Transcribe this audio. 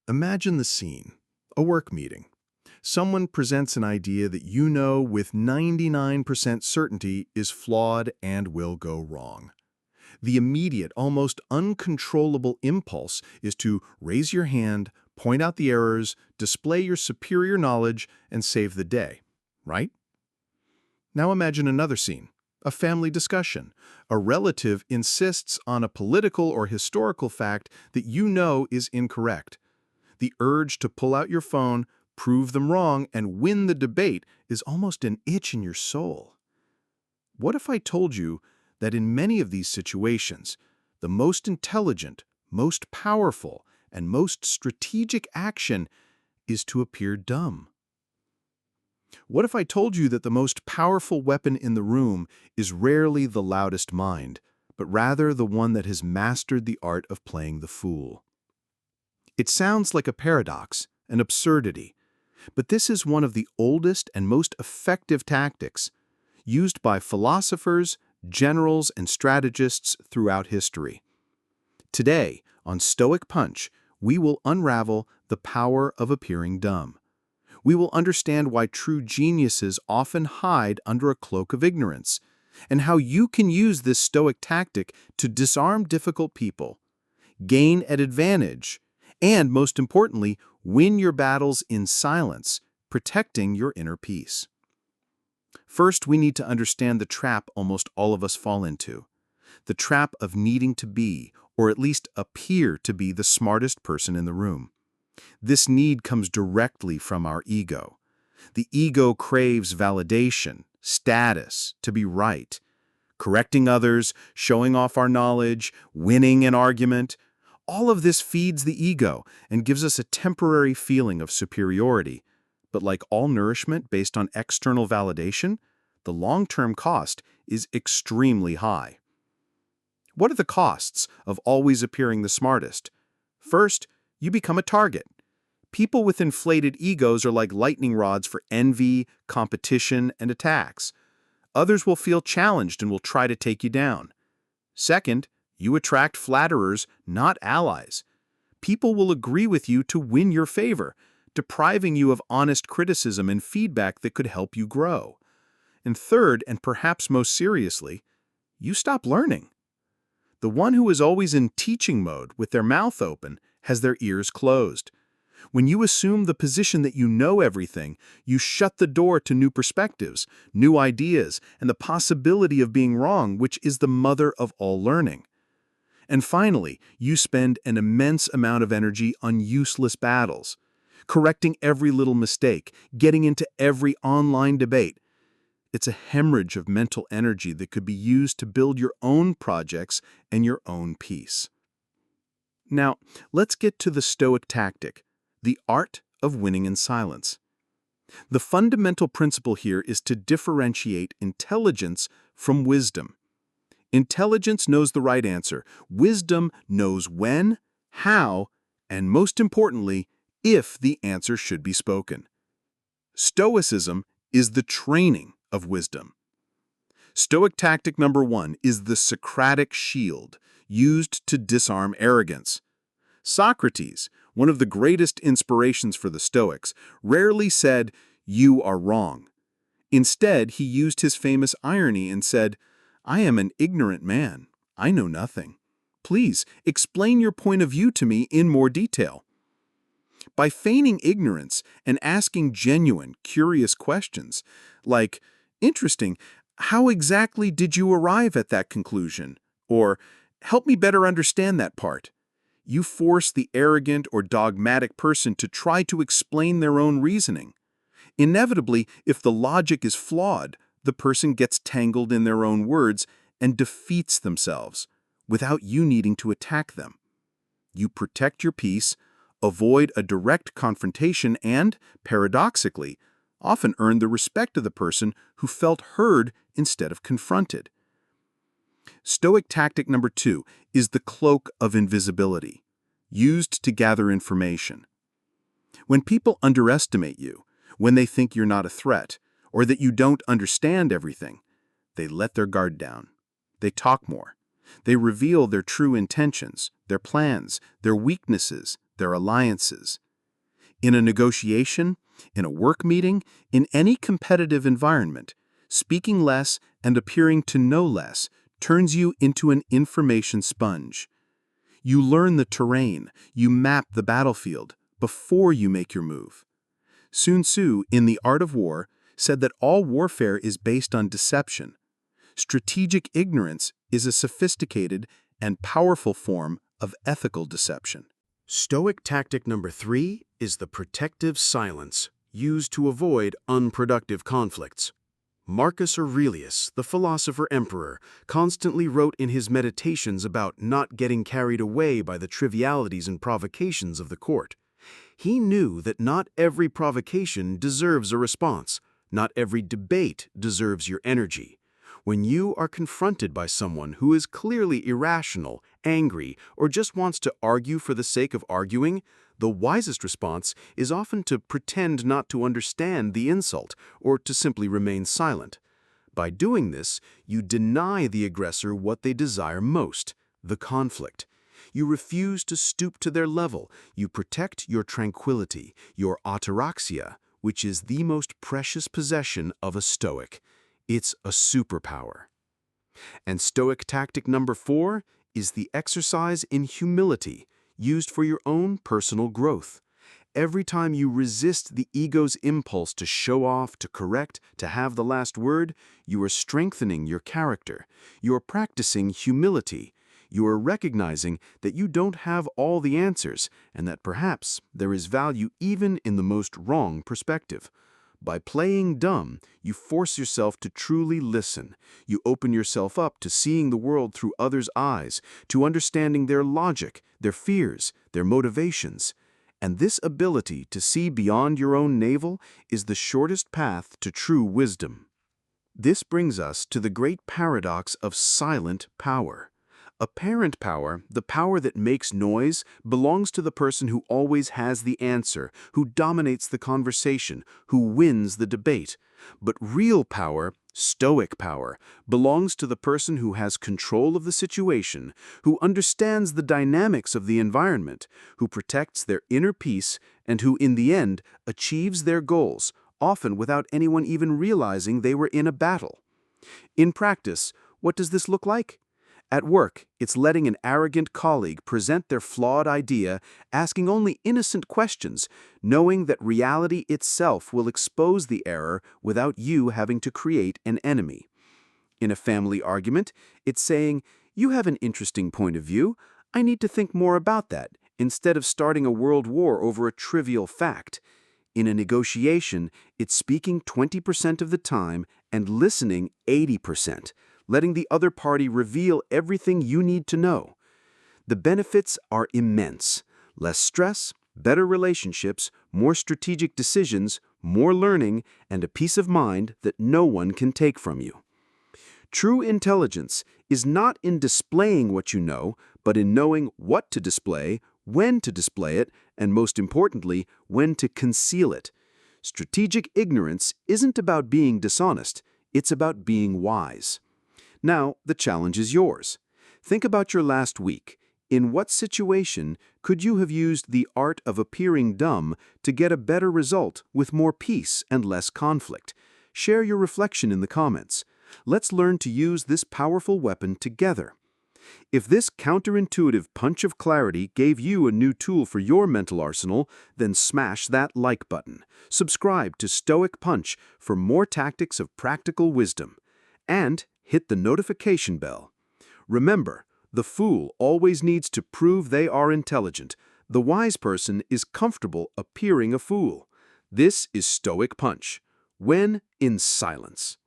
Imagine the scene, a work meeting. Someone presents an idea that you know with 99% certainty is flawed and will go wrong. The immediate, almost uncontrollable impulse is to raise your hand, point out the errors, display your superior knowledge, and save the day, right? Now imagine another scene, a family discussion. A relative insists on a political or historical fact that you know is incorrect. The urge to pull out your phone, prove them wrong, and win the debate is almost an itch in your soul. What if I told you that in many of these situations, the most intelligent, most powerful, and most strategic action is to appear dumb? What if I told you that the most powerful weapon in the room is rarely the loudest mind, but rather the one that has mastered the art of playing the fool? It sounds like a paradox, an absurdity, but this is one of the oldest and most effective tactics used by philosophers, generals, and strategists throughout history. Today, on Stoic Punch, we will unravel the power of appearing dumb. We will understand why true geniuses often hide under a cloak of ignorance, and how you can use this Stoic tactic to disarm difficult people, gain an advantage, and, most importantly, win your battles in silence, protecting your inner peace. First, we need to understand the trap almost all of us fall into, the trap of needing to be, or at least appear to be, the smartest person in the room. This need comes directly from our ego. The ego craves validation, status, to be right. Correcting others, showing off our knowledge, winning an argument, all of this feeds the ego and gives us a temporary feeling of superiority. But like all nourishment based on external validation, the long-term cost is extremely high. What are the costs of always appearing the smartest? First, you become a target. People with inflated egos are like lightning rods for envy, competition, and attacks. Others will feel challenged and will try to take you down. Second, you attract flatterers, not allies. People will agree with you to win your favor, depriving you of honest criticism and feedback that could help you grow. And third, and perhaps most seriously, you stop learning. The one who is always in teaching mode with their mouth open has their ears closed. When you assume the position that you know everything, you shut the door to new perspectives, new ideas, and the possibility of being wrong, which is the mother of all learning. And finally, you spend an immense amount of energy on useless battles, correcting every little mistake, getting into every online debate. It's a hemorrhage of mental energy that could be used to build your own projects and your own peace. Now, let's get to the Stoic tactic, the art of winning in silence. The fundamental principle here is to differentiate intelligence from wisdom. Intelligence knows the right answer. Wisdom knows when, how, and most importantly, if the answer should be spoken. Stoicism is the training of wisdom. Stoic tactic number 1 is the Socratic shield, used to disarm arrogance. Socrates, one of the greatest inspirations for the Stoics, rarely said, "You are wrong." Instead, he used his famous irony and said, "I am an ignorant man. I know nothing. Please explain your point of view to me in more detail." By feigning ignorance and asking genuine, curious questions, like, "Interesting, how exactly did you arrive at that conclusion?" Or, "Help me better understand that part," you force the arrogant or dogmatic person to try to explain their own reasoning. Inevitably, if the logic is flawed, the person gets tangled in their own words and defeats themselves, without you needing to attack them. You protect your peace, avoid a direct confrontation, and, paradoxically, often earn the respect of the person who felt heard instead of confronted. Stoic tactic number 2 is the cloak of invisibility, used to gather information. When people underestimate you, when they think you're not a threat, or that you don't understand everything, they let their guard down. They talk more. They reveal their true intentions, their plans, their weaknesses, their alliances. In a negotiation, in a work meeting, in any competitive environment, speaking less and appearing to know less turns you into an information sponge. You learn the terrain, you map the battlefield before you make your move. Sun Tzu, in The Art of War, said that all warfare is based on deception. Strategic ignorance is a sophisticated and powerful form of ethical deception. Stoic tactic number 3 is the protective silence, used to avoid unproductive conflicts. Marcus Aurelius, the philosopher emperor, constantly wrote in his meditations about not getting carried away by the trivialities and provocations of the court. He knew that not every provocation deserves a response. Not every debate deserves your energy. When you are confronted by someone who is clearly irrational, angry, or just wants to argue for the sake of arguing, the wisest response is often to pretend not to understand the insult or to simply remain silent. By doing this, you deny the aggressor what they desire most, the conflict. You refuse to stoop to their level. You protect your tranquility, your ataraxia, which is the most precious possession of a Stoic. It's a superpower. And Stoic tactic number 4 is the exercise in humility, used for your own personal growth. Every time you resist the ego's impulse to show off, to correct, to have the last word, you are strengthening your character. You are practicing humility. You are recognizing that you don't have all the answers and that perhaps there is value even in the most wrong perspective. By playing dumb, you force yourself to truly listen. You open yourself up to seeing the world through others' eyes, to understanding their logic, their fears, their motivations. And this ability to see beyond your own navel is the shortest path to true wisdom. This brings us to the great paradox of silent power. Apparent power, the power that makes noise, belongs to the person who always has the answer, who dominates the conversation, who wins the debate. But real power, Stoic power, belongs to the person who has control of the situation, who understands the dynamics of the environment, who protects their inner peace, and who, in the end, achieves their goals, often without anyone even realizing they were in a battle. In practice, what does this look like? At work, it's letting an arrogant colleague present their flawed idea, asking only innocent questions, knowing that reality itself will expose the error without you having to create an enemy. In a family argument, it's saying, "You have an interesting point of view. I need to think more about that," instead of starting a world war over a trivial fact. In a negotiation, it's speaking 20% of the time and listening 80%. Letting the other party reveal everything you need to know. The benefits are immense. Less stress, better relationships, more strategic decisions, more learning, and a peace of mind that no one can take from you. True intelligence is not in displaying what you know, but in knowing what to display, when to display it, and most importantly, when to conceal it. Strategic ignorance isn't about being dishonest, it's about being wise. Now, the challenge is yours. Think about your last week. In what situation could you have used the art of appearing dumb to get a better result with more peace and less conflict? Share your reflection in the comments. Let's learn to use this powerful weapon together. If this counterintuitive punch of clarity gave you a new tool for your mental arsenal, then smash that like button. Subscribe to Stoic Punch for more tactics of practical wisdom. And hit the notification bell. Remember, the fool always needs to prove they are intelligent. The wise person is comfortable appearing a fool. This is Stoic Punch. When in silence.